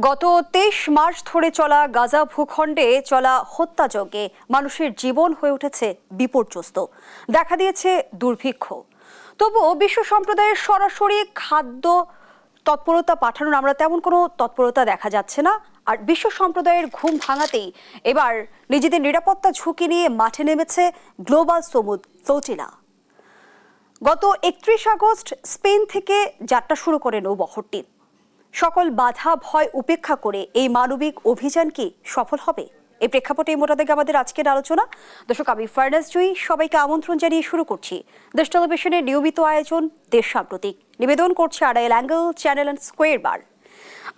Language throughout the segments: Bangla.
গত 23 মার্চ ধরে চলা গাজা ভূখণ্ডে চলা হত্যাযজ্ঞে মানুষের জীবন হয়ে উঠেছে বিপর্যস্ত। দেখা দিয়েছে দুর্ভিক্ষ। তবুও বিশ্ব সম্প্রদায়ের সরাসরি খাদ্য তৎপরতা পাঠানোর আমরা তেমন কোনো তৎপরতা দেখা যাচ্ছে না। আর বিশ্ব সম্প্রদায়ের ঘুম ভাঙাতেই এবার নিজেদের নিরাপত্তা ঝুঁকি নিয়ে মাঠে নেমেছে গ্লোবাল সমুদ ফ্লোটিলা। গত 31 আগস্ট স্পেন থেকে যাত্রা শুরু করে নৌবহরটি। সকল বাধা ভয় উপেক্ষা করে এই মানবিক অভিযান কি সফল হবে? এই প্রেক্ষাপটে মোটামুটি আমাদের আজকের আলোচনা। দর্শক, আমি ফারনাজ জুই, সবাইকে আমন্ত্রণ জানিয়ে শুরু করছি দেশ টেলিভিশনের নিয়মিত আয়োজন দেশ সাম্প্রতিক। নিবেদন করছে Arail angle channel and square বার।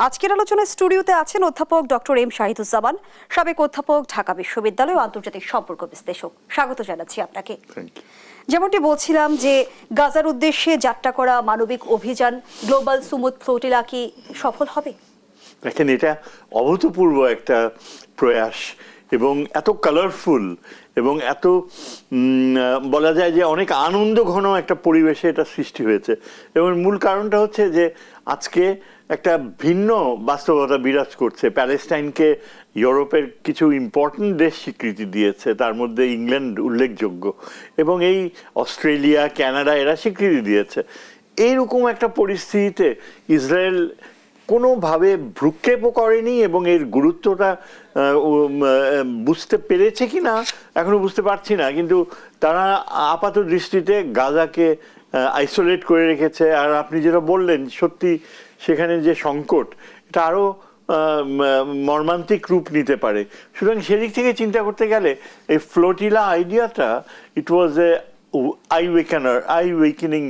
আজকের আলোচনায় স্টুডিওতে আছেন অধ্যাপক ডক্টর এম শাহিদুজ্জামান, সাবেক অধ্যাপক, ঢাকা বিশ্ববিদ্যালয় ও আন্তর্জাতিক সম্পর্ক বিশ্লেষক। স্বাগত জানাচ্ছি আপনাকে। যেমনটি বলছিলাম যে গাজার উদ্দেশ্যে যাত্রা করা মানবিক অভিযান গ্লোবাল সুমুদ ফ্লোটিলা কি সফল হবে? দেখেন, এটা অভূতপূর্ব একটা প্রয়াস এবং এত কালারফুল এবং এত বলা যায় যে অনেক আনন্দ ঘন একটা পরিবেশে এটা সৃষ্টি হয়েছে। এবং মূল কারণটা হচ্ছে যে আজকে একটা ভিন্ন বাস্তবতা বিরাজ করছে। প্যালেস্টাইনকে ইউরোপের কিছু ইম্পর্টেন্ট দেশ স্বীকৃতি দিয়েছে, তার মধ্যে ইংল্যান্ড উল্লেখযোগ্য, এবং এই অস্ট্রেলিয়া, কানাডা এরা স্বীকৃতি দিয়েছে। এইরকম একটা পরিস্থিতিতে ইসরায়েল কোনোভাবে ভ্রুক্ষেপও করেনি এবং এর গুরুত্বটা বুঝতে পেরেছে কি না এখনো বুঝতে পারছি না, কিন্তু তারা আপাত দৃষ্টিতে গাজাকে আইসোলেট করে রেখেছে। আর আপনি যেটা বললেন, সত্যি সেখানে যে সংকট, এটা আরও মর্মান্তিক রূপ নিতে পারে। সুতরাং সেদিক থেকে চিন্তা করতে গেলে এই ফ্লোটিলা আইডিয়াটা ইট ওয়াজ এ আই ওয়েকেনিং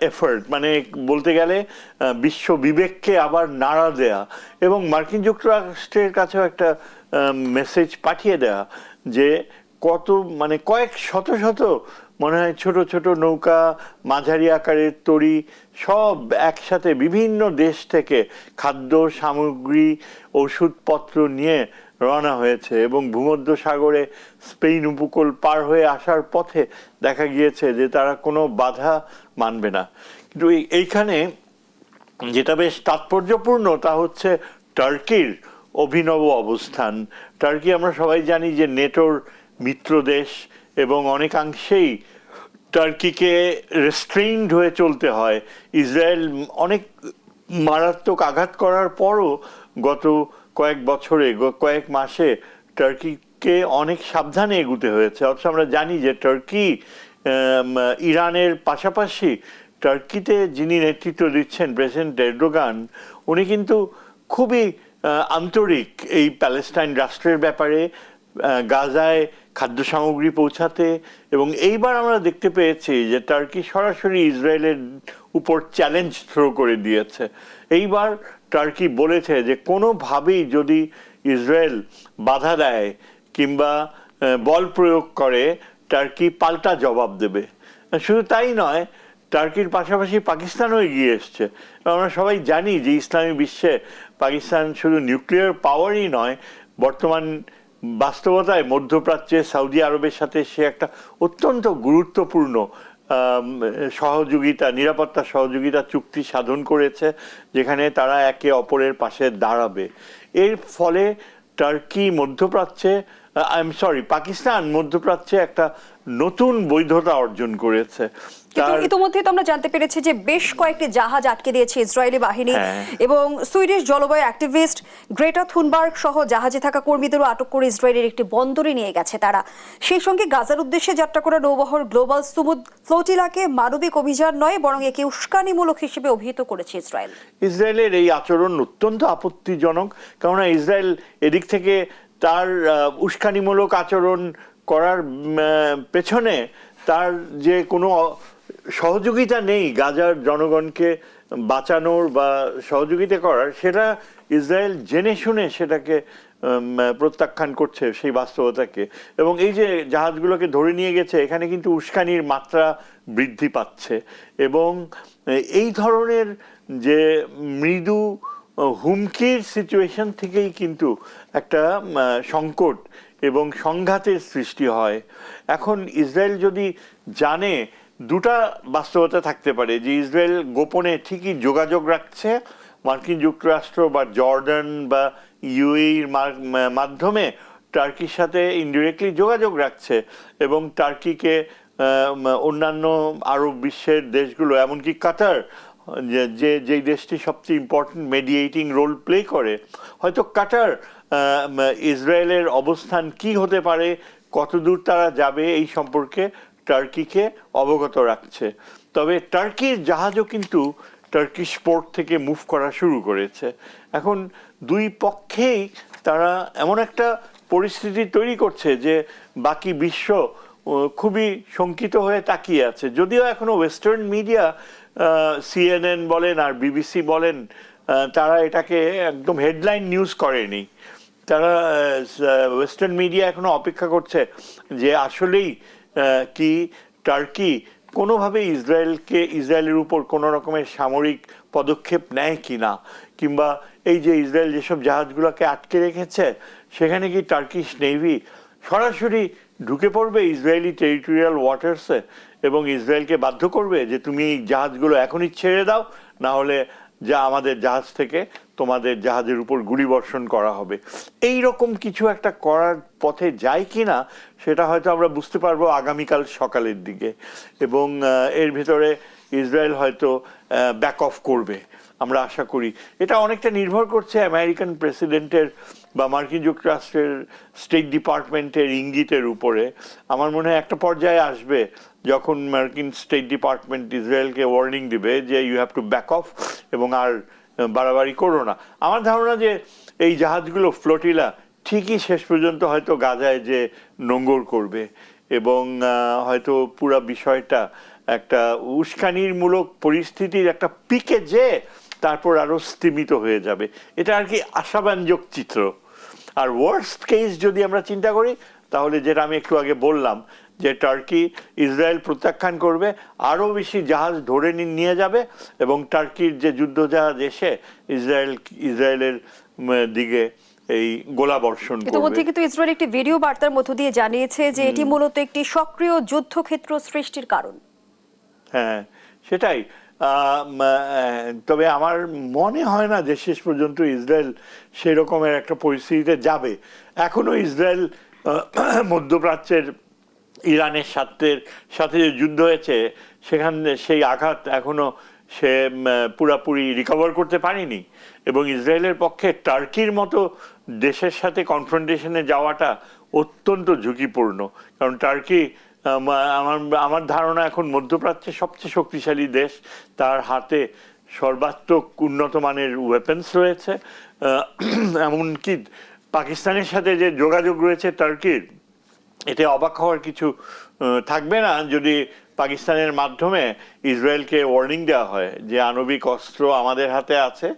এফার্ট, মানে বলতে গেলে বিশ্ব বিবেককে আবার নাড়া দেয়া এবং মার্কিন যুক্তরাষ্ট্রের কাছেও একটা মেসেজ পাঠিয়ে দেয়া যে কত মানে কয়েক শত শত মনে হয় ছোট ছোট নৌকা, মাঝারি আকারের তরী সব একসাথে বিভিন্ন দেশ থেকে খাদ্য সামগ্রী, ওষুধপত্র নিয়ে রওনা হয়েছে এবং ভূমধ্য সাগরে স্পেন উপকূল পার হয়ে আসার পথে দেখা গিয়েছে যে তারা কোনো বাধা মানবে না। কিন্তু এইখানে যেটা বেশ তাৎপর্যপূর্ণ তা হচ্ছে টার্কির অভিনব অবস্থান। টার্কি আমরা সবাই জানি যে নেটোর মিত্র দেশ এবং অনেকাংশেই টার্কিকে রেস্ট্রেইনড হয়ে চলতে হয়। ইসরায়েল অনেক মারাত্মক আঘাত করার পরও গত কয়েক বছরে, কয়েক মাসে টার্কিকে অনেক সাবধানে এগুতে হয়েছে। অথচ আমরা জানি যে টার্কি ইরানের পাশাপাশি টার্কিতে যিনি নেতৃত্ব দিচ্ছেন প্রেসিডেন্ট এরদোগান, উনি কিন্তু খুবই আন্তরিক এই প্যালেস্টাইন রাষ্ট্রের ব্যাপারে, গাজায় খাদ্য সামগ্রী পৌঁছাতে। এবং এইবার আমরা দেখতে পেয়েছি যে টার্কি সরাসরি ইসরায়েলের উপর চ্যালেঞ্জ থ্রো করে দিয়েছে। এইবার টার্কি বলেছে যে কোনোভাবেই যদি ইসরায়েল বাধা দেয় কিংবা বল প্রয়োগ করে, টার্কি পাল্টা জবাব দেবে। শুধু তাই নয়, টার্কির পাশাপাশি পাকিস্তানও এগিয়ে এসছে। আমরা সবাই জানি যে ইসলামী বিশ্বে পাকিস্তান শুধু নিউক্লিয়ার পাওয়ারই নয়, বর্তমান বাস্তবতায় মধ্যপ্রাচ্যে সৌদি আরবের সাথে সে একটা অত্যন্ত গুরুত্বপূর্ণ সহযোগিতা, নিরাপত্তা সহযোগিতা চুক্তি সাধন করেছে, যেখানে তারা একে অপরের পাশে দাঁড়াবে। এর ফলে টার্কি মধ্যপ্রাচ্যে পাকিস্তান মধ্যপ্রাচ্যে একটা নতুন বৈধতা অর্জন করেছে। কিন্তু ইতিমধ্যে তো আমরা জানতে পেরেছি যে বেশ কয়েকটি জাহাজ আটকে দিয়েছে ইসরায়েলি বাহিনী এবং সুইডিশ জলবায়ু অ্যাক্টিভিস্ট গ্রেটা থুনবার্গ সহ জাহাজে থাকা কর্মীদেরও আটক করে ইসরায়েলের একটি বন্দরে নিয়ে গেছে তারা। সেই সঙ্গে গাজার উদ্দেশ্যে যাত্রা করা নৌবহর গ্লোবাল সুমুদ ফ্লোটিলাকে মানবিক অভিযান নয় বরং একে উস্কানিমূলক হিসেবে অভিহিত করেছে ইসরায়েল। ইসরায়েলের এই আচরণ অত্যন্ত আপত্তিজনক, কেননা ইসরায়েল এদিক থেকে তার উস্কানিমূলক আচরণ করার পেছনে তার যে কোনো সহযোগিতা নেই গাজার জনগণকে বাঁচানোর বা সহযোগিতা করার, সেটা ইসরায়েল জেনে শুনে সেটাকে প্রত্যাখ্যান করছে সেই বাস্তবতাকে। এবং এই যে জাহাজগুলোকে ধরে নিয়ে গেছে, এখানে কিন্তু উস্কানির মাত্রা বৃদ্ধি পাচ্ছে এবং এই ধরনের যে মৃদু হুমকির সিচুয়েশন থেকেই কিন্তু একটা সংকট এবং সংঘাতের সৃষ্টি হয়। এখন ইসরায়েল যদি জানে, দুটা বাস্তবতা থাকতে পারে, যে ইসরায়েল গোপনে ঠিকই যোগাযোগ রাখছে মার্কিন যুক্তরাষ্ট্র বা জর্ডান বা ইউএইর মাধ্যমে টার্কির সাথে ইনডিরেক্টলি যোগাযোগ রাখছে এবং টার্কিকে অন্যান্য আরব বিশ্বের দেশগুলো এমনকি কাতার যেই দেশটি সবচেয়ে ইম্পর্টেন্ট মেডিয়েটিং রোল প্লে করে, হয়তো কাতার ইসরায়েলের অবস্থান কি হতে পারে, কতদূর তারা যাবে এই সম্পর্কে টার্কিকে অবগত রাখছে। তবে টার্কির জাহাজও কিন্তু টার্কিশ পোর্ট থেকে মুভ করা শুরু করেছে। এখন দুই পক্ষেই তারা এমন একটা পরিস্থিতি তৈরি করছে যে বাকি বিশ্ব খুবই শঙ্কিত হয়ে তাকিয়ে আছে। যদিও এখনো ওয়েস্টার্ন মিডিয়া, সিএনএন বলেন আর বিবিসি বলেন, তারা এটাকে একদম হেডলাইন নিউজ করেনি। তারা ওয়েস্টার্ন মিডিয়া এখনো অপেক্ষা করছে যে আসলেই কি টার্কি কোনোভাবে ইসরায়েলের উপর কোনো রকমের সামরিক পদক্ষেপ নেয় কিনা, কিংবা এই যে ইসরায়েল যেসব জাহাজগুলোকে আটকে রেখেছে সেখানে কি টার্কিশ নেভি সরাসরি ঢুকে পড়বে ইসরায়েলি টেরিটোরিয়াল ওয়াটার্সে এবং ইসরায়েলকে বাধ্য করবে যে তুমি এই জাহাজগুলো এখনই ছেড়ে দাও, না হলে যা আমাদের জাহাজ থেকে তোমাদের জাহাজের উপর গুলি বর্ষণ করা হবে। এই রকম কিছু একটা করার পথে যায় কিনা সেটা হয়তো আমরা বুঝতে পারবো আগামীকাল সকালের দিকে, এবং এর ভেতরে ইসরায়েল হয়তো ব্যাক অফ করবে আমরা আশা করি। এটা অনেকটা নির্ভর করছে আমেরিকান প্রেসিডেন্টের বা মার্কিন যুক্তরাষ্ট্রের স্টেট ডিপার্টমেন্টের ইঙ্গিতের উপরে। আমার মনে হয় একটা পর্যায়ে আসবে যখন মার্কিন স্টেট ডিপার্টমেন্ট ইসরায়েলকে ওয়ার্নিং দিবে যে you have to back off এবং আর বাড়াবাড়ি করো না। আমার ধারণা যে এই জাহাজগুলো ফ্লোটিলা ঠিকই শেষ পর্যন্ত হয়তো গাজায় যে নোঙ্গর করবে এবং হয়তো পুরো বিষয়টা একটা উস্কানিমূলক পরিস্থিতির একটা পিকে যে তারপর আরো স্তিমিত হয়ে যাবে। এটা আর কি আশাব্যঞ্জক চিত্র। আর ওয়ার্স্ট কেস যদি আমরা চিন্তা করি তাহলে যেটা আমি একটু আগে বললাম যে টার্কি ইসরায়েল প্রত্যাখ্যান করবে, আরও বেশি জাহাজ ধরে নিয়ে যাবে এবং টার্কির যে যুদ্ধ জাহাজ এসে ইসরায়েলের দিকে এই গোলা বর্ষণ করবে। ইতিমধ্যে কিন্তু ইসরায়েল একটি ভিডিও বার্তার মধ্য দিয়ে জানিয়েছে যে এটি মূলত একটি সক্রিয় যুদ্ধক্ষেত্র সৃষ্টির কারণ। হ্যাঁ, সেটাই। তবে আমার মনে হয় না যে শেষ পর্যন্ত ইসরায়েল সেই রকমের একটা পরিস্থিতিতে যাবে। এখনো ইসরায়েল মধ্যপ্রাচ্যের ইরানের সাথে যে যুদ্ধ হয়েছে সেখানে সেই আঘাত এখনো সে পুরাপুরি রিকভার করতে পারেনি এবং ইসরায়েলের পক্ষে টার্কির মতো দেশের সাথে কনফ্রন্টেশনে যাওয়াটা অত্যন্ত ঝুঁকিপূর্ণ। কারণ টার্কি আমার ধারণা এখন মধ্যপ্রাচ্যের সবচেয়ে শক্তিশালী দেশ, তার হাতে সর্বাত্মক উন্নত মানের ওয়েপন্স রয়েছে। এমনকি পাকিস্তানের সাথে যে যোগাযোগ রয়েছে টার্কির, এতে অবাক হওয়ার কিছু থাকবে না যদি পাকিস্তানের মাধ্যমে ইসরায়েলকে ওয়ার্নিং দেওয়া হয় যে আণবিক অস্ত্র আমাদের হাতে আছে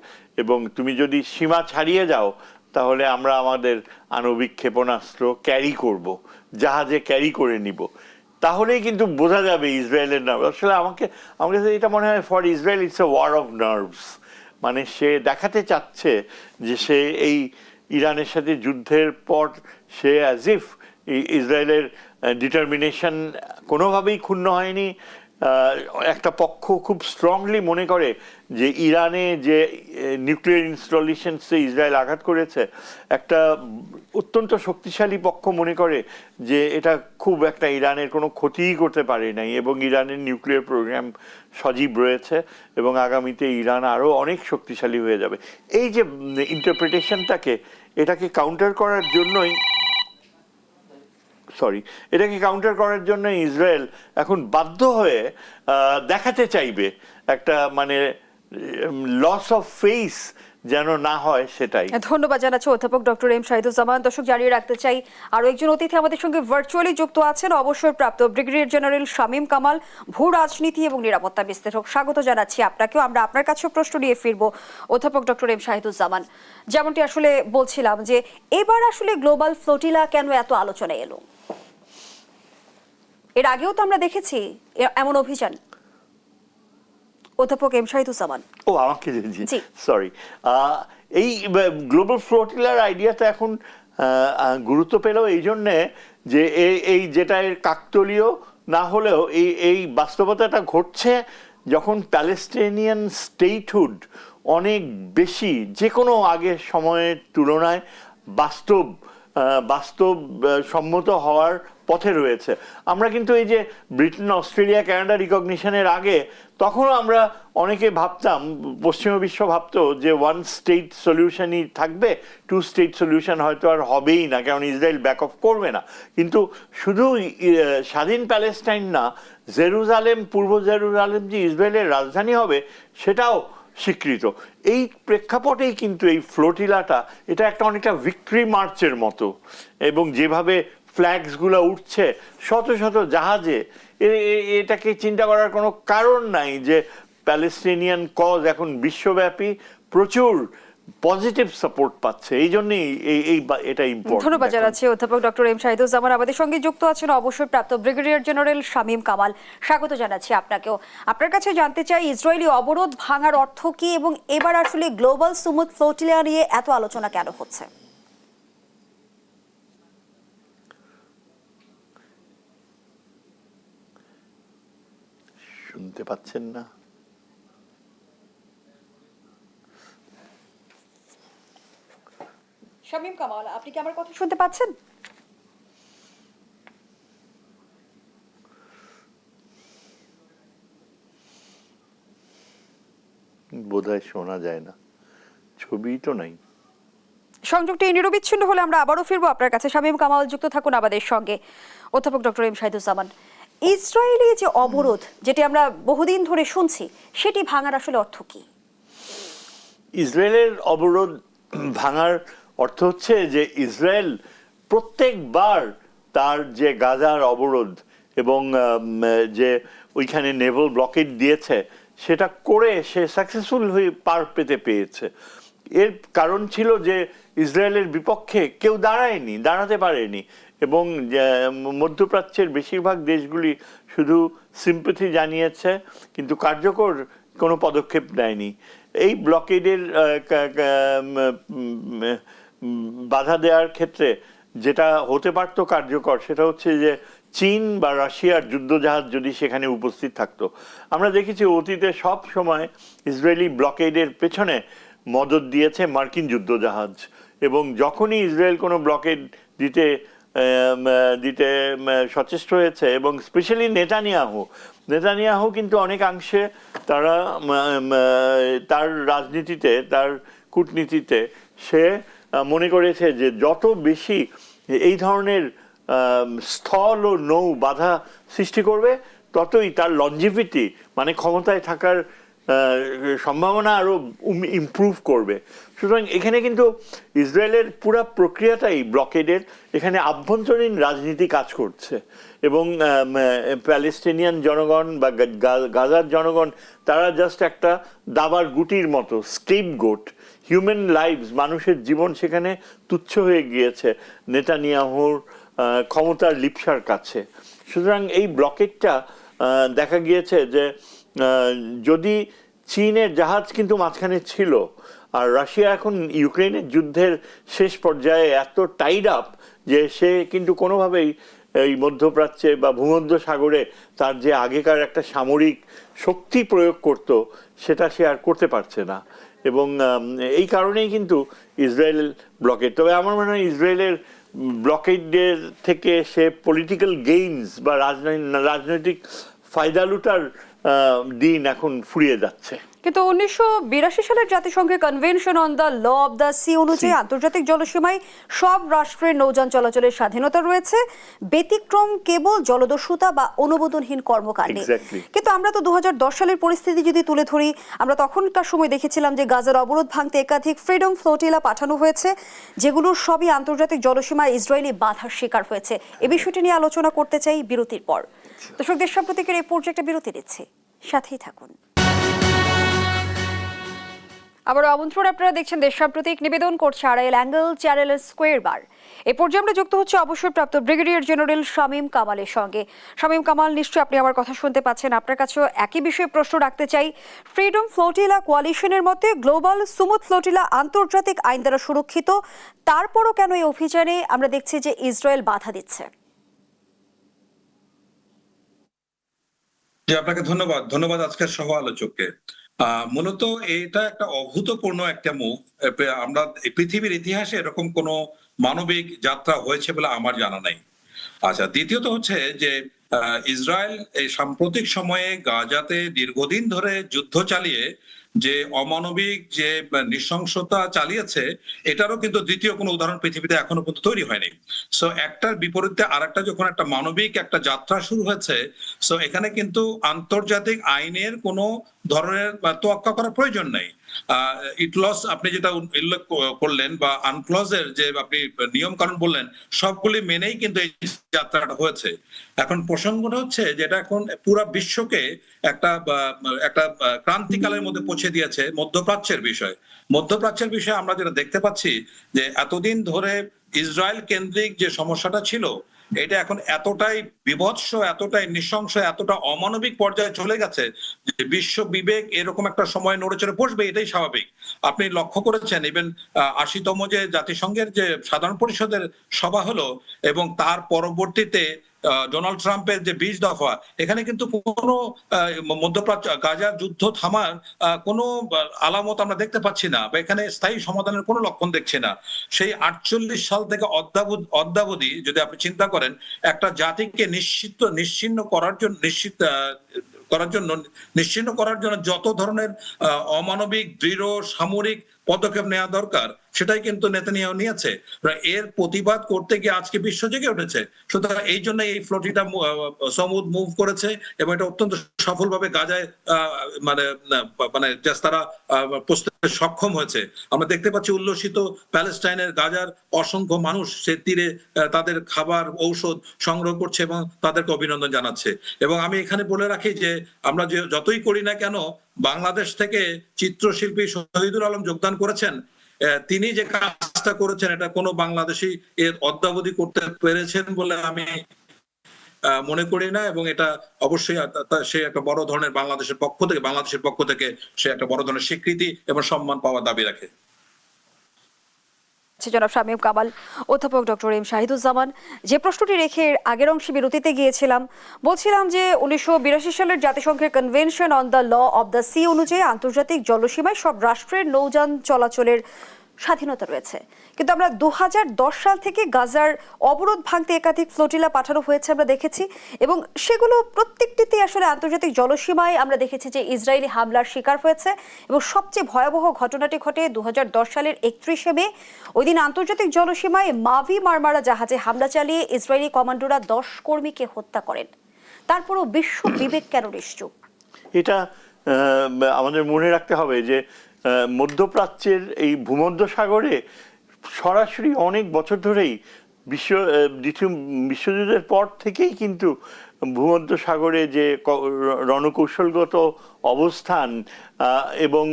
এবং তুমি যদি সীমা ছাড়িয়ে যাও তাহলে আমরা আমাদের আণবিক ক্ষেপণাস্ত্র ক্যারি করব, জাহাজে ক্যারি করে নিব। তাহলেই কিন্তু বোঝা যাবে ইসরায়েলের নার্ভ। আসলে আমার কাছে এটা মনে হয় for Israel it's a war of nerves. মানে সে দেখাতে চাচ্ছে যে সে এই ইরানের সাথে যুদ্ধের পর সে অ্যাজ ইফ ইসরায়েলের ডিটারমিনেশন কোনোভাবেই ক্ষুণ্ণ হয়নি। একটা পক্ষ খুব স্ট্রংলি মনে করে যে ইরানে যে নিউক্লিয়ার ইনস্টলেশনসে ইসরায়েল আঘাত করেছে, একটা অত্যন্ত শক্তিশালী পক্ষ মনে করে যে এটা খুব একটা ইরানের কোনো ক্ষতিই করতে পারে নাই এবং ইরানের নিউক্লিয়ার প্রোগ্রাম সজীব রয়েছে এবং আগামীতে ইরান আরও অনেক শক্তিশালী হয়ে যাবে। এই যে ইন্টারপ্রিটেশনটাকে এটাকে কাউন্টার করার জন্যই ইসরায়েল এখন বাধ্য হয়ে দেখাতে চাইবে একটা মানে লস অফ ফেস যেন না হয় সেটাই। ধন্যবাদ জানাচ্ছি অধ্যাপক ডক্টর এম শাহিদুজ্জামান। দর্শক জানিয়ে রাখতে চাই আরো একজন অতিথি আমাদের সঙ্গে ভার্চুয়ালি যুক্ত আছেন, অবসরপ্রাপ্ত ব্রিগেডিয়ার জেনারেল শামীম কামাল, ভূ রাজনীতি এবং নিরাপত্তা বিশ্লেষক। স্বাগত জানাচ্ছি আপনাকেও। আমরা আপনার কাছেও প্রশ্ন নিয়ে ফিরবো অধ্যাপক ডক্টর এম শাহিদুজ্জামান। যেমনটি আসলে বলছিলাম যে এবার আসলে গ্লোবাল ফ্লোটিলা কেন এত আলোচনায় এলো? এর আগেও তো আমরা দেখেছি এমন অভিযান। অধ্যাপক এম শাহিদুজ্জামান। আমাকে সরি, এই গ্লোবাল ফ্লোটিলার আইডিয়াটা এখন গুরুত্ব পেল এই জন্যে যে এই যেটা এর কাকতলীয় না হলেও এই বাস্তবতাটা ঘটছে যখন প্যালেস্টাইনিয়ান স্টেটহুড অনেক বেশি যে কোনো আগের সময়ের তুলনায় বাস্তবসম্মত হওয়ার পথে রয়েছে। আমরা কিন্তু এই যে ব্রিটেন, অস্ট্রেলিয়া, কানাডা রিকগনিশনের আগে তখনও আমরা অনেকে ভাবতাম, পশ্চিমা বিশ্ব ভাবতো যে ওয়ান স্টেট সলিউশনই থাকবে, টু স্টেট সলিউশন হয়তো আর হবেই না, কারণ ইসরায়েল ব্যাক অফ করবে না। কিন্তু শুধু স্বাধীন প্যালেস্টাইন না, জেরুজালেম, পূর্ব জেরুজালেম যে ইসরায়েলের রাজধানী হবে সেটাও স্বীকৃত। এই প্রেক্ষাপটেই কিন্তু এই ফ্লোটিলাটা এটা একটা অনেকটা ভিক্টরি মার্চের মতো, এবং যেভাবে ফ্ল্যাগসগুলো উঠছে শত শত জাহাজে, এটাকে চিন্তা করার কোনো কারণ নাই যে প্যালেস্টিনিয়ান কজ এখন বিশ্বব্যাপী প্রচুর পজিটিভ সাপোর্ট পাচ্ছে। এই জন্যই এটা ইম্পর্টেন্ট। ধন্যবাদ জানাচ্ছি অধ্যাপক ডক্টর এম শাহিদুজ্জামান। আমাদের সঙ্গে যুক্ত আছেন অবসরপ্রাপ্ত ব্রিগেডিয়ার জেনারেল শামীম কামাল। স্বাগত জানাচ্ছি আপনাকেও। আপনার কাছে জানতে চাই, ইসরায়েলি অবরোধ ভাঙার অর্থ কি, এবং এবার আসলে গ্লোবাল সুমুদ ফ্লোটিলা নিয়ে এত আলোচনা কেন হচ্ছে? শুনতে পাচ্ছেন না? শামীম কামাল, আপনি কি আমার কথা শুনতে পাচ্ছেন? বোধহয় শোনা যায় না, ছবি তো নাই। সংযোগটি নিরবিচ্ছিন্ন হলে আমরা আবারও ফিরবো আপনার কাছে। শামীম কামাল, যুক্ত থাকুন আমাদের সঙ্গে। অধ্যাপক ডক্টর এম শাহিদুজ্জামান, ইসরায়েলি যে অবরোধ, যেটি আমরা বহুদিন ধরে শুনছি, সেটি ভাঙার আসলে অর্থ কি? ইসরায়েলের অবরোধ ভাঙার অর্থ হচ্ছে যে ইসরায়েল প্রত্যেকবার তার যে গাজার অবরোধ এবং যে ওইখানে নেভাল ব্লকেড দিয়েছে সেটা করে সে সাকসেসফুল হয়ে পার পেয়েছে। এর কারণ ছিল যে ইসরায়েলের বিপক্ষে কেউ দাঁড়াতে পারেনি, এবং মধ্যপ্রাচ্যের বেশিরভাগ দেশগুলি শুধু সিম্পথি জানিয়েছে কিন্তু কার্যকর কোনো পদক্ষেপ নেয়নি। এই ব্লকেডের বাধা দেওয়ার ক্ষেত্রে যেটা হতে পারত কার্যকর, সেটা হচ্ছে যে চীন বা রাশিয়ার যুদ্ধজাহাজ যদি সেখানে উপস্থিত থাকতো। আমরা দেখেছি অতীতে সব সময় ইসরায়েলি ব্লকেডের পেছনে মদদ দিয়েছে মার্কিন যুদ্ধজাহাজ, এবং যখনই ইসরায়েল কোনো ব্লকেড দিতে সচেষ্ট হয়েছে, এবং স্পেশালি নেতানিয়াহু কিন্তু অনেকাংশে তার রাজনীতিতে, তার কূটনীতিতে সে মনে করেছে যে যত বেশি এই ধরনের স্থল ও নৌ বাধা সৃষ্টি করবে ততই তার লঞ্জিভিটি, মানে ক্ষমতায় থাকার সম্ভাবনা আরো ইমপ্রুভ করবে। সুতরাং এখানে কিন্তু ইসরায়েলের পুরা প্রক্রিয়াটাই ব্লকেডের, এখানে আভ্যন্তরীণ রাজনীতি কাজ করছে, এবং প্যালেস্টিনিয়ান জনগণ বা গাজার জনগণ তারা জাস্ট একটা দাবার গুটির মতো, স্কেপগোট। হিউম্যান লাইভস, মানুষের জীবন সেখানে তুচ্ছ হয়ে গিয়েছে নেতানিয়াহুর ক্ষমতার লিপ্সার কাছে। সুতরাং এই ব্লকেডটা দেখা গিয়েছে যে যদি চীনের জাহাজ কিন্তু মাঝখানে ছিল, আর রাশিয়া এখন ইউক্রেনের যুদ্ধের শেষ পর্যায়ে এত টাইড আপ যে সে কিন্তু কোনোভাবেই এই মধ্যপ্রাচ্যে বা ভূমধ্য সাগরে তার যে আগেকার একটা সামরিক শক্তি প্রয়োগ করত সেটা সে আর করতে পারছে না, এবং এই কারণেই কিন্তু ইসরায়েল ব্লকেড। তবে আমার মনে হয় ইসরায়েলের ব্লকেডের থেকে সে পলিটিক্যাল গেইনস বা রাজনৈতিক ফায়দা লুটার দিন এখন ফুরিয়ে যাচ্ছে। কিন্তু 1982 সালের জাতিসংঘের convention on the law of the sea অনুযায়ী আন্তর্জাতিক জলসীমায় সব রাষ্ট্রের নৌযান চলাচলের স্বাধীনতা রয়েছে, ব্যতিক্রম কেবল জলদস্যুতা বা অনুমোদনহীন কর্মকাণ্ডে। কিন্তু আমরা তো 2010 সালের পরিস্থিতি যদি তুলে ধরি, আমরা তখনকার সময় দেখেছিলাম যে গাজার অবরোধ ভাঙতে একাধিক ফ্রিডম ফ্লোটিলা পাঠানো হয়েছে, যেগুলোর সবই আন্তর্জাতিক জলসীমায় ইসরায়েলি বাধার শিকার হয়েছে। এই বিষয়টি নিয়ে আলোচনা করতে চাই বিরতির পর। দর্শক, দেশ সাম্প্রতিকের এই পর্যায়ে বিরতি দিচ্ছে, সাথেই থাকুন। আবার আমন্ত্রণ, আপনারা দেখছেন দেশ সাম্প্রতিক, নিবেদন করছে আড়াইল অ্যাঙ্গেল চ্যানেলের স্কোয়ার বার। এ পর্যায়ে আমরা যুক্ত হচ্ছে অবসরপ্রাপ্ত ব্রিগেডিয়ার জেনারেল শামীম কামালের সঙ্গে। শামীম কামাল, নিশ্চয়ই আপনি আমার কথা শুনতে পাচ্ছেন। আপনার কাছেও একই বিষয়ে প্রশ্ন রাখতে চাই। ফ্রিডম ফ্লোটিলা কোয়ালিশনের মতে গ্লোবাল সুমুদ ফ্লোটিলা আন্তর্জাতিক আইন দ্বারা সুরক্ষিত, তারপরও কেন এই অভিযানে আমরা দেখছি যে ইসরায়েল বাধা দিচ্ছে? জি, আপনাকে ধন্যবাদ আজকের সহ আলোচককে। মূলত এটা একটা অভূতপূর্ণ একটা মুভ। আমরা এই পৃথিবীর ইতিহাসে এরকম কোন মানবিক যাত্রা হয়েছে বলে আমার জানা নাই। আচ্ছা, দ্বিতীয়ত হচ্ছে যে ইসরায়েল এই সাম্প্রতিক সময়ে গাজাতে দীর্ঘদিন ধরে যুদ্ধ চালিয়ে যে অমানবিক যে নৃশংসতা চালিয়েছে, এটারও কিন্তু দ্বিতীয় কোনো উদাহরণ পৃথিবীতে এখনো পর্যন্ত তৈরি হয়নি। সো একটার বিপরীতে আরেকটা যখন একটা মানবিক একটা যাত্রা শুরু হয়েছে, সো এখানে কিন্তু আন্তর্জাতিক আইনের কোনো ধরনের তোয়াক্কা করার প্রয়োজন নাই। ইটলস আপনি যেটা উল্লেখ করলেন বা আনক্লজের যে আপনি নিয়ম কানুন বললেন, সবগুলি মেনেই কিন্তু এই যাত্রাটা হয়েছে। এখন প্রসঙ্গটা হচ্ছে যেটা এখন পুরা বিশ্বকে একটা একটা ক্রান্তিকালের মধ্যে পৌঁছে দিয়েছে মধ্যপ্রাচ্যের বিষয়। মধ্যপ্রাচ্যের বিষয়ে আমরা যেটা দেখতে পাচ্ছি যে এতদিন ধরে ইসরায়েল কেন্দ্রিক যে সমস্যাটা ছিল, এটা এখন এতটাই বীভৎস, এতটাই নৃশংস, এতটা অমানবিক পর্যায়ে চলে গেছে যে বিশ্ব বিবেক এরকম একটা সময় নড়ে চড়ে বসবে, এটাই স্বাভাবিক। আপনি লক্ষ্য করেছেন ইভেন ৮০তম যে জাতিসংঘের যে সাধারণ পরিষদের সভা হলো এবং তার পরবর্তীতে ডোনাল্ড ট্রাম্পের যে ২০ দফা, এখানে কিন্তু কোনো মধ্যপ্রাচ্য গাজার যুদ্ধ থামার কোনো আলামত আমরা দেখতে পাচ্ছি না, বা এখানে স্থায়ী সমাধানের কোনো লক্ষণ দেখছি না। সেই ৪৮ সাল থেকে অদ্যাবধি যদি আপনি চিন্তা করেন, একটা জাতিকে নিশ্চিন্ন করার জন্য যত ধরনের অমানবিক দৃঢ় সামরিক পদক্ষেপ নেওয়া দরকার, সেটাই কিন্তু নেতানিয়াহু নিয়েছে। এর প্রতিবাদ করতে গিয়ে আজকে বিশ্ব জেগে উঠেছে। সুতরাং এই জন্য এই ফ্লোটিটা সমুদ মুভ করেছে এবং এটা অত্যন্ত সফলভাবে গাজায় মানে মানে তারা পৌঁছতে সক্ষম হয়েছে। আমরা দেখতে পাচ্ছি উল্লসিত প্যালেস্টাইনের গাজার অসংখ্য মানুষ সে তীরে তাদের খাবার ঔষধ সংগ্রহ করছে এবং তাদেরকে অভিনন্দন জানাচ্ছে। এবং আমি এখানে বলে রাখি যে আমরা যতই করি না কেন, বাংলাদেশ থেকে চিত্রশিল্পী শহীদুল আলম যোগদান করেছেন। তিনি যে কাজটা করেছেন এটা কোনো বাংলাদেশী এর অদ্যাবধি করতে পেরেছেন বলে আমি মনে করি না, এবং এটা অবশ্যই সে একটা বড় ধরনের বাংলাদেশের পক্ষ থেকে সে একটা বড় ধরনের স্বীকৃতি এবং সম্মান পাওয়ার দাবি রাখে। জনাব শামীম কামাল, অধ্যাপক ডক্টর এম শাহিদুজ্জামান, যে প্রশ্নটি রেখে আগের অংশে বিরতিতে গিয়েছিলাম, বলছিলাম যে ১৯৮২ সালের জাতিসংঘের convention on the law of the sea অনুযায়ী আন্তর্জাতিক জলসীমায় সব রাষ্ট্রের নৌযান চলাচলের স্বাধীনতা রয়েছে। কিন্তু আমরা ২০১০ সাল থেকে গাজার অবরোধ ভাঙতে একাধিক ফ্লোটিলা পাঠানো হয়েছে আমরা দেখেছি, এবং সেগুলো প্রত্যেকটিতে আসলে আন্তর্জাতিক জলসীমায় আমরা দেখেছি যে ইসরায়েলি হামলার শিকার হয়েছে। এবং সবচেয়ে ভয়াবহ ঘটনাটি ঘটে ২০১০ সালের ৩১শে মে। ওই দিন আন্তর্জাতিক জলসীমায় মাভি মারমারা জাহাজে হামলা চালিয়ে ইসরায়েলি কমান্ডোরা ১০ কর্মীকে হত্যা করেন। তারপরও বিশ্ব বিবেক কেন নিশ্চুপ? এটা আমাদের মনে রাখতে হবে যে মধ্যপ্রাচ্যের এই ভূমধ্য সাগরে সরাসরি অনেক বছর ধরেই দ্বিতীয় বিশ্বযুদ্ধের পর থেকেই কিন্তু ভূমধ্য সাগরে যে রণকৌশলগত অবস্থান এবং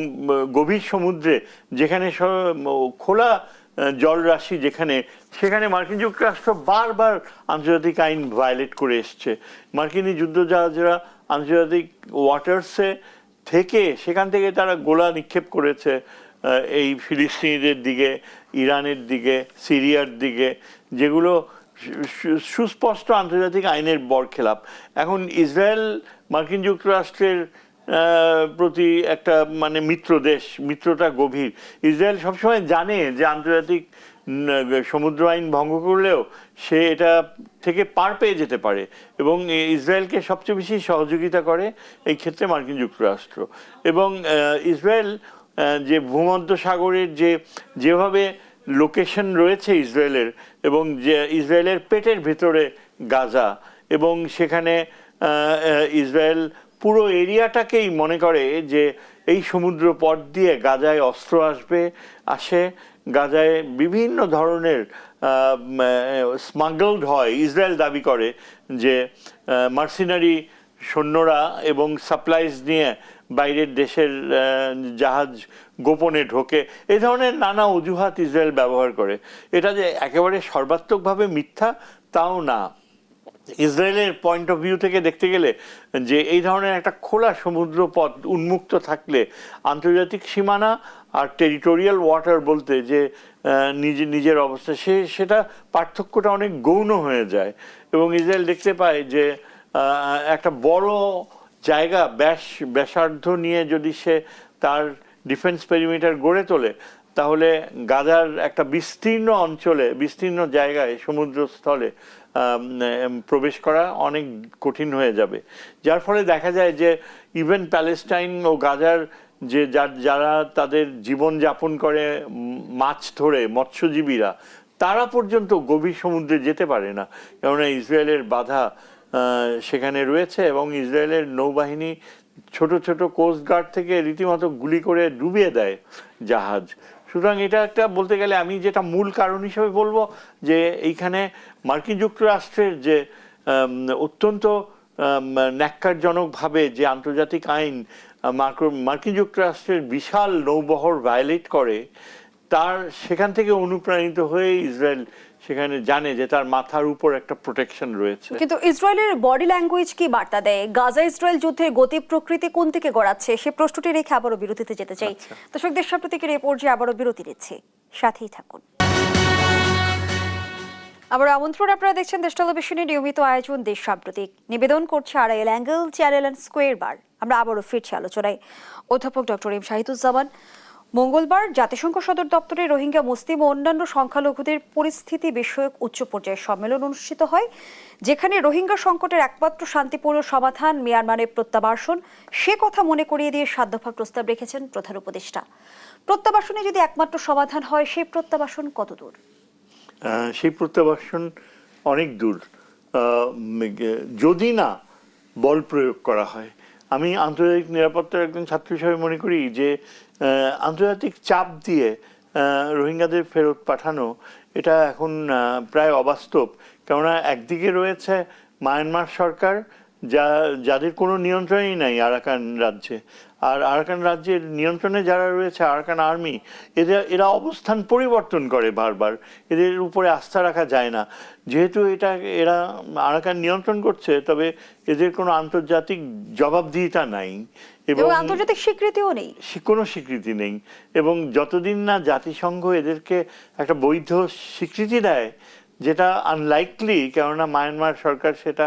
গভীর সমুদ্রে যেখানে খোলা জলরাশি সেখানে মার্কিন যুক্তরাষ্ট্র বারবার আন্তর্জাতিক আইন ভায়োলেট করে এসছে। মার্কিনী যুদ্ধজাহাজরা আন্তর্জাতিক ওয়াটার্সে সেখান থেকে তারা গোলা নিক্ষেপ করেছে এই ফিলিস্তিনিদের দিকে, ইরানের দিকে, সিরিয়ার দিকে, যেগুলো সুস্পষ্ট আন্তর্জাতিক আইনের বরখেলাপ। এখন ইসরায়েল মার্কিন যুক্তরাষ্ট্রের প্রতি একটা মানে মিত্রতা গভীর। ইসরায়েল সবসময় জানে যে আন্তর্জাতিক সমুদ্র আইন ভঙ্গ করলেও সে এটা থেকে পার পেয়ে যেতে পারে, এবং ইসরায়েলকে সবচেয়ে বেশি সহযোগিতা করে এই ক্ষেত্রে মার্কিন যুক্তরাষ্ট্র। এবং ইসরায়েল যে ভূমধ্য সাগরের যেভাবে লোকেশন রয়েছে ইসরায়েলের, এবং যে ইসরায়েলের পেটের ভেতরে গাজা, এবং সেখানে ইসরায়েল পুরো এরিয়াটাকেই মনে করে যে এই সমুদ্র পথ দিয়ে গাজায় অস্ত্র আসে, গাজায় বিভিন্ন ধরনের স্মাগলড হয়। ইসরায়েল দাবি করে যে মার্সিনারি সৈন্যরা এবং সাপ্লাইজ নিয়ে বাইরের দেশের জাহাজ গোপনে ঢোকে। এই ধরনের নানা অজুহাত ইসরায়েল ব্যবহার করে। এটা যে একেবারে সর্বাত্মকভাবে মিথ্যা তাও না। ইসরায়েলের পয়েন্ট অফ ভিউ থেকে দেখতে গেলে যে এই ধরনের একটা খোলা সমুদ্র পথ উন্মুক্ত থাকলে আন্তর্জাতিক সীমানা আর টেরিটোরিয়াল ওয়াটার বলতে যে নিজের অবস্থা, সেটা পার্থক্যটা অনেক গৌণ হয়ে যায়। এবং ইসরায়েল দেখতে পায় যে একটা বড় জায়গা ব্যাসার্ধ নিয়ে যদি সে তার ডিফেন্স পেরিমিটার গড়ে তোলে, তাহলে গাজার একটা বিস্তীর্ণ অঞ্চলে, বিস্তীর্ণ জায়গায়, সমুদ্রস্থলে প্রবেশ করা অনেক কঠিন হয়ে যাবে। যার ফলে দেখা যায় যে ইভেন প্যালেস্টাইন ও গাজার যে যারা তাদের জীবন যাপন করে মাছ ধরে, মৎস্যজীবীরা, তারা পর্যন্ত গভীর সমুদ্রে যেতে পারে না, কেননা ইসরায়েলের বাধা সেখানে রয়েছে এবং ইসরায়েলের নৌবাহিনী ছোট ছোট কোস্ট গার্ড থেকে রীতিমতো গুলি করে ডুবিয়ে দেয় জাহাজ। সুতরাং এটা একটা, বলতে গেলে আমি যেটা মূল কারণ হিসেবে বলবো, যে এইখানে মার্কিন যুক্তরাষ্ট্রের যে অত্যন্ত ন্যাক্কারজনকভাবে যে আন্তর্জাতিক আইন মার্কিন যুক্তরাষ্ট্রের বিশাল নৌবহর ভায়োলেট করে, তার সেখান থেকে অনুপ্রাণিত হয়ে ইসরায়েল সেখানে জানে যে তার মাথার উপর একটা প্রোটেকশন রয়েছে। কিন্তু ইসরায়েলের বডি ল্যাঙ্গুয়েজ কি বার্তা দেয়? গাজা ইসরায়েল যুদ্ধের গতি প্রকৃতি কোন দিকে গড়াচ্ছে, সে প্রশ্নটি রেখে আবারও বিরতিতে যেতে চাই। দর্শক, দেশ সাম্প্রতিকের এই পর্যায়ে আবারও বিরতি নিচ্ছে, সাথেই থাকুন। আবার আমন্ত্রণ, আপনারা দেখছেন দেশ টেলিভিশনের নিয়মিত আয়োজন দেশ সাম্প্রতিক। নিবেদন করছে Arail angle, channel and square বার। আমরা আবারও ফিরছি আলোচনায়। অধ্যাপক ডক্টর এম শাহিদুজ্জামান, মঙ্গলবার জাতিসংঘ সদর দপ্তরে রোহিঙ্গা, মুসলিম ও অন্যান্য সংখ্যালঘুদের পরিস্থিতি বিষয়ক উচ্চ পর্যায়ের সম্মেলন অনুষ্ঠিত হয়, যেখানে রোহিঙ্গা সংকটের একমাত্র শান্তিপূর্ণ সমাধান মিয়ানমারের প্রত্যাবাসন, সে কথা মনে করিয়ে দিয়ে 7 দফা প্রস্তাব রেখেছেন প্রধান উপদেষ্টা। প্রত্যাবাসনে যদি একমাত্র সমাধান হয়, সেই প্রত্যাবাসন কত দূর? সেই প্রত্যাবাসন অনেক দূর, যদি না বল প্রয়োগ করা হয়। আমি আন্তর্জাতিক নিরাপত্তার একজন ছাত্র হিসেবে মনে করি যে আন্তর্জাতিক চাপ দিয়ে রোহিঙ্গাদের ফেরত পাঠানো এটা এখন প্রায় অবাস্তব। কেননা একদিকে রয়েছে মায়ানমার সরকার, যাদের কোনো নিয়ন্ত্রণই নাই আরাকান রাজ্যে, আর আরাকান রাজ্যের নিয়ন্ত্রণে যারা রয়েছে আরাকান আর্মি, এরা অবস্থান পরিবর্তন করে বারবার, এদের উপরে আস্থা রাখা যায় না। যেহেতু এরা আরাকান নিয়ন্ত্রণ করছে, তবে এদের কোনো আন্তর্জাতিক জবাবদিহিতা নাই এবং আন্তর্জাতিক স্বীকৃতিও নেই, কোনো স্বীকৃতি নেই। এবং যতদিন না জাতিসংঘ এদেরকে একটা বৈধ স্বীকৃতি দেয়, যেটা আনলাইকলি, কেননা মায়ানমার সরকার সেটা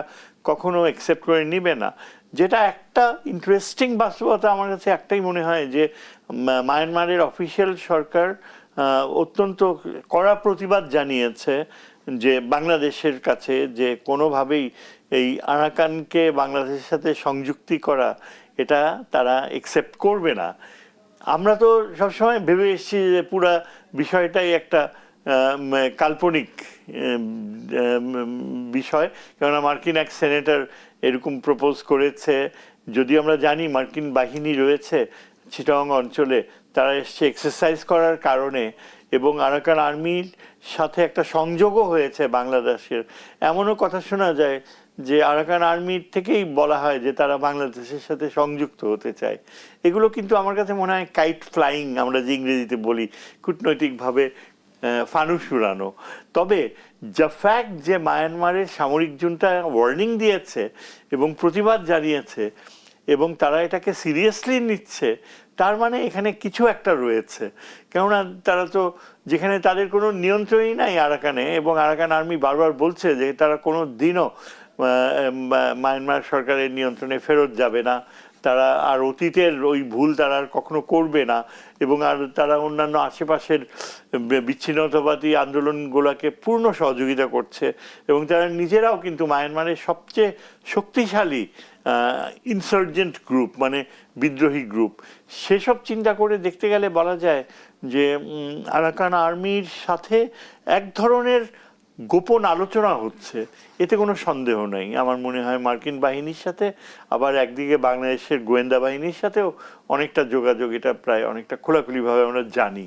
কখনো অ্যাকসেপ্ট করে নিবে না। যেটা একটা ইন্টারেস্টিং বাস্তবতা আমার কাছে একটাই মনে হয়, যে মায়ানমারের অফিসিয়াল সরকার অত্যন্ত কড়া প্রতিবাদ জানিয়েছে যে বাংলাদেশের কাছে, যে কোনোভাবেই এই আরাকানকে বাংলাদেশের সাথে সংযুক্তি করা এটা তারা অ্যাকসেপ্ট করবে না। আমরা তো সবসময় ভেবে এসেছি যে পুরা বিষয়টাই একটা কাল্পনিক বিষয়, কেননা মার্কিন এক সেনেটর এরকম প্রপোজ করেছে। যদিও আমরা জানি মার্কিন বাহিনী রয়েছে চিটাগং অঞ্চলে, তারা এসছে এক্সারসাইজ করার কারণে, এবং আরাকান আর্মির সাথে একটা সংযোগও হয়েছে বাংলাদেশের। এমনও কথা শোনা যায় যে আরাকান আর্মির থেকেই বলা হয় যে তারা বাংলাদেশের সাথে সংযুক্ত হতে চায়। এগুলো কিন্তু আমার কাছে মনে হয় কাইট ফ্লাইং, আমরা যে ইংরেজিতে বলি, কূটনৈতিকভাবে ফানুস উড়ানো। তবে দ্য ফ্যাক্ট যে মায়ানমারের সামরিক জুনটা ওয়ার্নিং দিয়েছে এবং প্রতিবাদ জানিয়েছে এবং তারা এটাকে সিরিয়াসলি নিচ্ছে, তার মানে এখানে কিছু একটা রয়েছে। কেননা তারা তো, যেখানে তাদের কোনো নিয়ন্ত্রণই নাই আরাকানে, এবং আরাকান আর্মি বারবার বলছে যে তারা কোনো দিনও মায়ানমার সরকারের নিয়ন্ত্রণে ফেরত যাবে না, তারা আর অতীতের ওই ভুল তারা আর কখনো করবে না, এবং আর তারা অন্যান্য আশেপাশের বিচ্ছিন্নতাবাদী আন্দোলনগুলোকে পূর্ণ সহযোগিতা করছে, এবং তারা নিজেরাও কিন্তু মায়ানমারের সবচেয়ে শক্তিশালী ইনসার্জেন্ট গ্রুপ, মানে বিদ্রোহী গ্রুপ। সেসব চিন্তা করে দেখতে গেলে বলা যায় যে আরাকান আর্মির সাথে এক ধরনের গোপন আলোচনা হচ্ছে, এতে কোনো সন্দেহ নেই। আমার মনে হয় মার্কিন বাহিনীর সাথে, আবার একদিকে বাংলাদেশের গোয়েন্দা বাহিনীর সাথেও অনেকটা যোগাযোগ, এটা প্রায় অনেকটা খোলাখুলিভাবে আমরা জানি।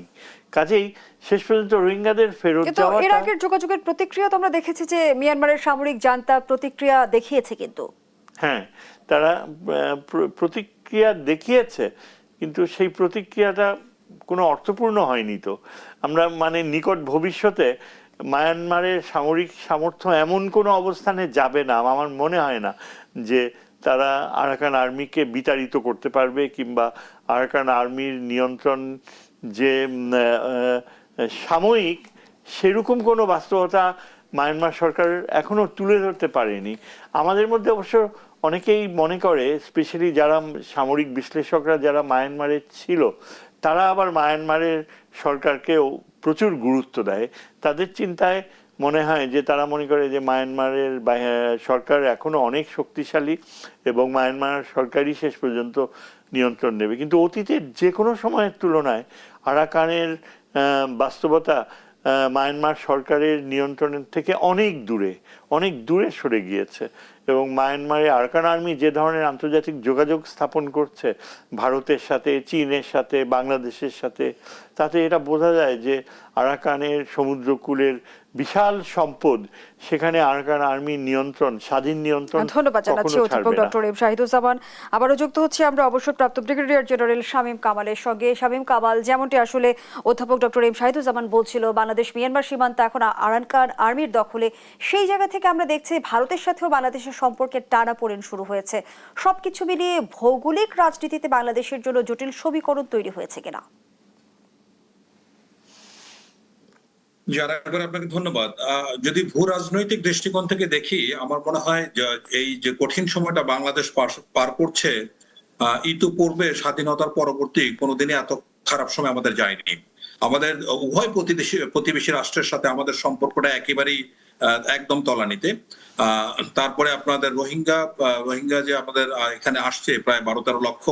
কাজেই শেষ পর্যন্ত রোহিঙ্গাদের ফেরত যাওয়া, এর আগের যোগাযোগের প্রতিক্রিয়া তো আমরা দেখেছি যে মিয়ানমারের সামরিক জান্তা প্রতিক্রিয়া দেখিয়েছে, কিন্তু হ্যাঁ, তারা প্রতিক্রিয়া দেখিয়েছে, কিন্তু সেই প্রতিক্রিয়াটা কোনো অর্থপূর্ণ হয়নি। তো আমরা মানে নিকট ভবিষ্যতে মায়ানমারের সামরিক সামর্থ্য এমন কোনো অবস্থানে যাবে না, আমার মনে হয় না যে তারা আরাকান আর্মিকে বিতাড়িত করতে পারবে, কিংবা আরাকান আর্মির নিয়ন্ত্রণ যে সাময়িক, সেরকম কোনো বাস্তবতা মায়ানমার সরকার এখনো তুলে ধরতে পারেনি। আমাদের মধ্যে অবশ্য অনেকেই মনে করে, স্পেশালি যারা সামরিক বিশ্লেষকরা যারা মায়ানমারে ছিল, তারা আবার মায়ানমারের সরকারকেও প্রচুর গুরুত্ব দেয়। তাদের চিন্তায় মনে হয় যে তারা মনে করে যে মায়ানমারের সরকার এখনো অনেক শক্তিশালী এবং মায়ানমার সরকারই শেষ পর্যন্ত নিয়ন্ত্রণ নেবে। কিন্তু অতীতের যে কোনো সময়ের তুলনায় আরাকানের বাস্তবতা মায়ানমার সরকারের নিয়ন্ত্রণের থেকে অনেক দূরে সরে গিয়েছে। এবং মায়ানমারে আরাকান আর্মি যে ধরনের আন্তর্জাতিক যোগাযোগ স্থাপন করছে ভারতের সাথে, চীনের সাথে, বাংলাদেশের সাথে, তাতে এটা বোঝা যায় যে আরাকানের সমুদ্রকূলের বিশাল সম্পদ, সেখানে আরাকান আর্মির নিয়ন্ত্রণ, স্বাধীন নিয়ন্ত্রণ ধন্যবাদ জানাচ্ছি কখনো অধ্যাপক ছাড়বে না। Doctor M Shahiduzzaman. আবারও যুক্ত হচ্ছে আমরা অবসরপ্রাপ্ত ব্রিগেডিয়ার জেনারেল শামীম কামালের সঙ্গে। শামীম কামাল, যেমনটি আসলে অধ্যাপক ডক্টর এম শাহিদুজ্জামান বলছিল, বাংলাদেশ মিয়ানমার সীমান্ত এখন আরাকান আর্মির দখলে। সেই জায়গা থেকে আমরা দেখছি ভারতের সাথেও বাংলাদেশের সম্পর্কের টানাপোড়েন শুরু হয়েছে। সবকিছু মিলিয়ে ভৌগোলিক রাজনীতিতে বাংলাদেশের জন্য জটিল সমীকরণ তৈরি হয়েছে কিনা? যারা একবার আপনাকে ধন্যবাদ। যদি ভূ রাজনৈতিক দৃষ্টিকোণ থেকে দেখি, আমার মনে হয় এই যে কঠিন সময়টা বাংলাদেশ পার করছে, ইতিপূর্বে স্বাধীনতার পরবর্তী কোনোদিনই এত খারাপ সময় আমাদের যায়নি। আমাদের উভয় প্রতিবেশী রাষ্ট্রের সাথে আমাদের সম্পর্কটা একেবারেই একদম তলানিতে। তারপরে আপনাদের রোহিঙ্গা যে আমাদের এখানে আসছে প্রায় 12-13 লক্ষ,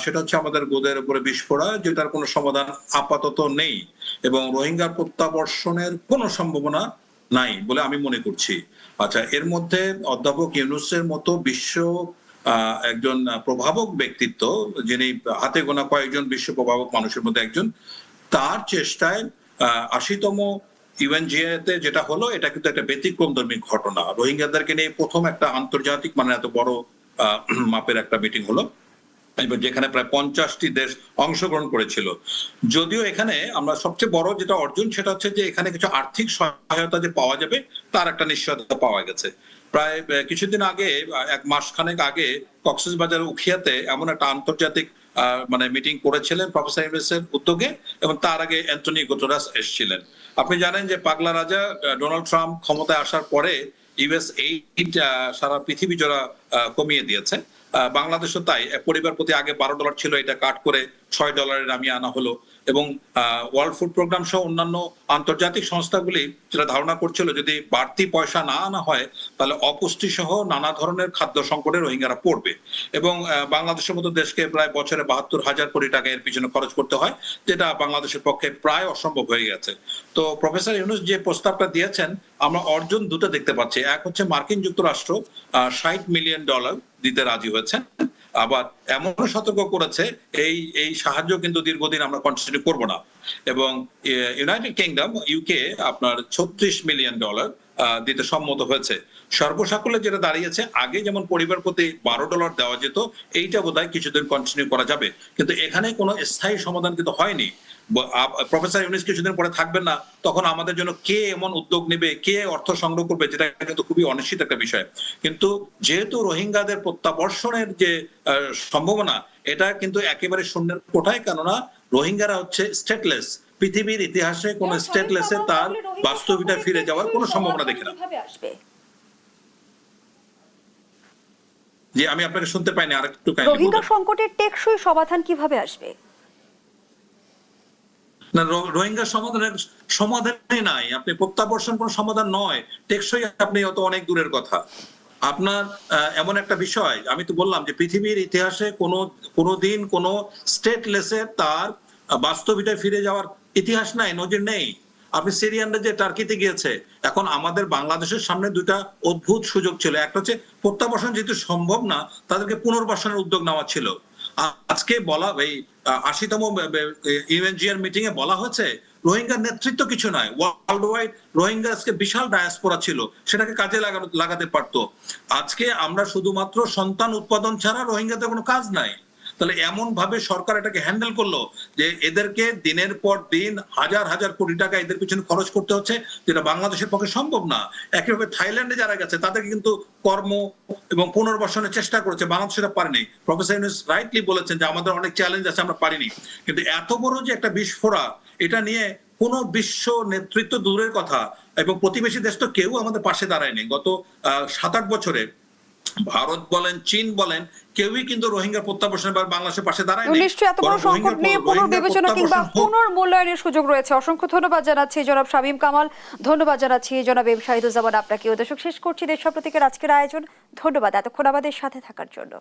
সেটা হচ্ছে আমাদের গোদের উপরে বিস্ফোরা, যেটার কোনো সমাধান আপাতত নেই এবং রোহিঙ্গা প্রত্যাবর্ষণের কোনো সম্ভাবনা নাই বলে আমি মনে করছি। আচ্ছা, এর মধ্যে অধ্যাপক ইউনূসের মতো বিশ্ব একজন প্রভাবক ব্যক্তিত্ব, যিনি হাতে গোনা কয়েকজন বিশ্ব প্রভাবক মানুষের মধ্যে একজন, তার চেষ্টায় ৮০তম ইউএনজিএতে যেটা হলো, এটা কিন্তু একটা ব্যতিক্রমধর্মী ঘটনা। রোহিঙ্গাদেরকে নিয়ে প্রথম একটা আন্তর্জাতিক মানে এত বড় মাপের একটা মিটিং হলো, যেখানে প্রায় 50টি দেশ অংশগ্রহণ করেছিল। যদিও এখানে আমরা সবচেয়ে বড় যেটা অর্জন, সেটা হচ্ছে যে এখানে কিছু আর্থিক সহায়তা যে পাওয়া যাবে তার একটা নিশ্চয়তা পাওয়া গেছে। প্রায় কিছুদিন আগে, এক মাসখানেক আগে, কক্সবাজারের উখিয়াতে এমন একটা আন্তর্জাতিক মানে মিটিং করেছিলেন প্রফেসর ইউনূসের উদ্যোগে, এবং তার আগে অ্যান্টনিও গুতেরেস এসেছিলেন। আপনি জানেন যে পাগলা রাজা ডোনাল্ড ট্রাম্প ক্ষমতায় আসার পরে ইউএস এইড সারা পৃথিবী জোড়া কমিয়ে দিয়েছে। বাংলাদেশও তাই। পরিবার প্রতি আগে $12 ছিল, এটা কাট করে $6 নামিয়ে আনা হলো। এবং ওয়ার্ল্ড ফুড প্রোগ্রাম সহ অন্যান্য আন্তর্জাতিক সংস্থাগুলি যেটা ধারণা করছিল যদি বাড়তি পয়সা না আনা হয় তাহলে অপুষ্টি সহ নানা ধরনের খাদ্য সংকটে রোহিঙ্গারা পড়বে। এবং বাংলাদেশের মতো দেশকে প্রায় বছরে ৭২,০০০ কোটি টাকা এর পিছনে খরচ করতে হয়, যেটা বাংলাদেশের পক্ষে প্রায় অসম্ভব হয়ে গেছে। তো প্রফেসর ইউনূস যে প্রস্তাবটা দিয়েছেন, আমরা অর্জন দুটো দেখতে পাচ্ছি। এক হচ্ছে মার্কিন যুক্তরাষ্ট্র $60 মিলিয়ন দিতে রাজি হয়েছে, আবার এমনও সতর্ক করেছে এই সাহায্য কিন্তু দীর্ঘদিন আমরা কন্টিনিউ করব না। এবং ইউনাইটেড কিংডম ইউকে আপনার $36 মিলিয়ন দিতে সম্মত হয়েছে। সর্বসাকুল্যে যেটা দাঁড়িয়েছে, আগে যেমন পরিবার প্রতি $12 দেওয়া যেত, এইটা বোধহয় কিছুদিন কন্টিনিউ করা যাবে, কিন্তু এখানে কোনো স্থায়ী সমাধান কিন্তু হয়নি। প্রফেসর ইউনূস কিছুদিন পরে থাকবেন না, তখন আমাদের জন্য কে এমন উদ্যোগ নেবে, কে অর্থ সংগ্রহ করবে, যেটা কিন্তু খুবই অনিশ্চিত একটা বিষয়। কিন্তু যেহেতু রোহিঙ্গাদের প্রত্যাবর্ষণের যে সম্ভাবনা, এটা কিন্তু একেবারে শূন্যের কোঠায়, কেননা রোহিঙ্গারা হচ্ছে স্টেটলেস। পৃথিবীর ইতিহাসে কোন স্টেটলেসে তার বাস্তবিকতা ফিরে যাওয়ার কোনো সম্ভাবনা দেখি না। যে আমি আপনাকে শুনতে পাইনি, আরেকটু রোহিঙ্গা সংকটের টেকসই সমাধান কিভাবে আসবে? না, রোহিঙ্গা সমাধানই নাই। আপনি প্রত্যাবর্ষণ কোনো সমাধান নয়, টেকসই আপনি অনেক দূরের কথা। আপনার এমন একটা বিষয়, আমি তো বললাম যে পৃথিবীর ইতিহাসে কোনোদিন কোনো স্টেটলেসের তার বাস্তবিকতায় ফিরে যাওয়ার ইতিহাস নাই, নজির নেই। আপনি সিরিয়ানরা যে টার্কিতে গিয়েছে, এখন আমাদের বাংলাদেশের সামনে দুইটা অদ্ভুত সুযোগ ছিল। একটা হচ্ছে প্রত্যাবর্ষণ যেহেতু সম্ভব না, তাদেরকে পুনর্বাসনের উদ্যোগ নেওয়া ছিল। আজকে বলা এই ৮০তম ইউএনজিআর মিটিং এ বলা হয়েছে রোহিঙ্গার নেতৃত্ব কিছু নয়, ওয়ার্ল্ড ওয়াইড রোহিঙ্গা আজকে বিশাল ডায়াসপোরা ছিল, সেটাকে কাজে লাগাতে পারতো। আজকে আমরা শুধুমাত্র সন্তান উৎপাদন ছাড়া রোহিঙ্গাদের কোনো কাজ নাই। তাহলে এমন ভাবে সরকার এটাকে হ্যান্ডেল করলো যে এদেরকে দিনের পর দিন হাজার হাজার কোটি টাকা এদের পিছনে খরচ করতে হচ্ছে, যেটা বাংলাদেশের পক্ষে সম্ভব না। একইভাবে থাইল্যান্ডে যারা গেছে তাদেরকে কিন্তু কর্ম এবং পুনর্বাসনের চেষ্টা করেছে, বাংলাদেশ সেটা পারেনি। প্রফেসর ইউনূস রাইটলি বলেছেন যে আমাদের অনেক চ্যালেঞ্জ আছে, আমরা পারিনি। কিন্তু এত বড় যে একটা বিস্ফোরা, এটা নিয়ে কোন বিশ্ব নেতৃত্ব দূরের কথা এবং প্রতিবেশী দেশ তো কেউ আমাদের পাশে দাঁড়ায়নি। গত 7-8 বছরে ভারত বলেন, চীন বলেন, কেউই কিন্তু রোহিঙ্গা প্রত্যাবাসন বা বাংলাদেশের পাশে দাঁড়ায় না। নিশ্চয়ই এত বড় সংকট নিয়ে পুনর্বিবেচনা কিংবা পুনর্মূল্যায়নের সুযোগ রয়েছে। অসংখ্য ধন্যবাদ জানাচ্ছি জনাব শামীম কামাল, ধন্যবাদ জানাচ্ছি জনাব এম শাহিদুজ্জামান আপনাকে। দর্শক, শেষ করছি দেশ প্রতীকের আজকের আয়োজন। ধন্যবাদ এতক্ষণ আমাদের সাথে থাকার জন্য।